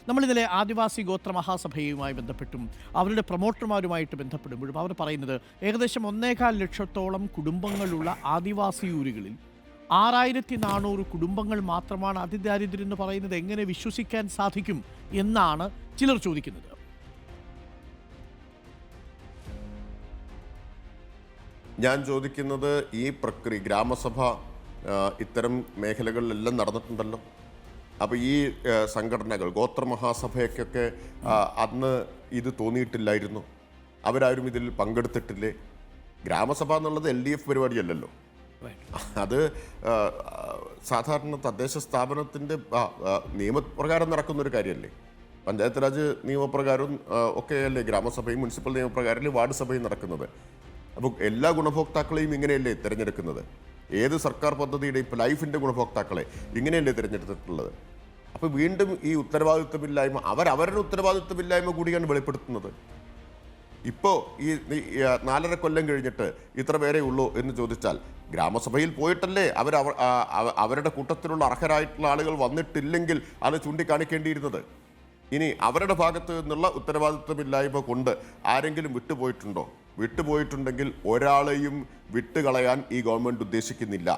നമ്മളിതിലെ ആദിവാസി ഗോത്ര മഹാസഭയുമായി ബന്ധപ്പെട്ടും അവരുടെ പ്രൊമോട്ടർമാരുമായിട്ട് ബന്ധപ്പെടുമ്പോഴും അവർ പറയുന്നത് ഏകദേശം 1.25 ലക്ഷത്തോളം കുടുംബങ്ങളുള്ള ആദിവാസി ഊരുകളിൽ 6400 കുടുംബങ്ങൾ മാത്രമാണ് അതിദാരിദ്ര്യം എന്ന് പറയുന്നത് എങ്ങനെ വിശ്വസിക്കാൻ സാധിക്കും എന്നാണ് ചിലർ ചോദിക്കുന്നത്. ഞാൻ ചോദിക്കുന്നത് ഈ പ്രക്രിയ ഗ്രാമസഭ ഇത്തരം മേഖലകളിലെല്ലാം നടന്നിട്ടുണ്ടല്ലോ. അപ്പോൾ ഈ സംഘടനകൾ ഗോത്രമഹാസഭയ്ക്കൊക്കെ അന്ന് ഇത് തോന്നിയിട്ടില്ലായിരുന്നു? അവരാരും ഇതിൽ പങ്കെടുത്തിട്ടില്ലേ? ഗ്രാമസഭ എന്നുള്ളത് LDF പരിപാടിയല്ലല്ലോ. അത് സാധാരണ തദ്ദേശ സ്ഥാപനത്തിൻ്റെ നിയമപ്രകാരം നടക്കുന്നൊരു കാര്യമല്ലേ. പഞ്ചായത്ത് രാജ് നിയമപ്രകാരവും ഒക്കെയല്ലേ ഗ്രാമസഭയും മുനിസിപ്പൽ നിയമപ്രകാരം വാർഡ് സഭയും നടക്കുന്നത്. അപ്പോൾ എല്ലാ ഗുണഭോക്താക്കളെയും ഇങ്ങനെയല്ലേ തിരഞ്ഞെടുക്കുന്നത്? ഏത് സർക്കാർ പദ്ധതിയുടെയും ഇപ്പോൾ ലൈഫിൻ്റെ ഗുണഭോക്താക്കളെ ഇങ്ങനെയല്ലേ തിരഞ്ഞെടുത്തിട്ടുള്ളത്? അപ്പോൾ വീണ്ടും ഈ ഉത്തരവാദിത്വമില്ലായ്മ അവരുടെ ഉത്തരവാദിത്വമില്ലായ്മ കൂടിയാണ് വെളിപ്പെടുത്തുന്നത്. ഇപ്പോൾ ഈ 4.5 കൊല്ലം കഴിഞ്ഞിട്ട് ഇത്ര പേരെ ഉള്ളൂ എന്ന് ചോദിച്ചാൽ ഗ്രാമസഭയിൽ പോയിട്ടല്ലേ അവരുടെ കൂട്ടത്തിലുള്ള അർഹരായിട്ടുള്ള ആളുകൾ വന്നിട്ടില്ലെങ്കിൽ അത് ചൂണ്ടിക്കാണിക്കേണ്ടിയിരുന്നത്. ഇനി അവരുടെ ഭാഗത്ത് നിന്നുള്ള ഉത്തരവാദിത്വമില്ലായ്മ കൊണ്ട് ആരെങ്കിലും വിട്ടുപോയിട്ടുണ്ടോ? വിട്ടുപോയിട്ടുണ്ടെങ്കിൽ ഒരാളെയും വിട്ടുകളയാൻ ഈ ഗവൺമെൻറ് ഉദ്ദേശിക്കുന്നില്ല.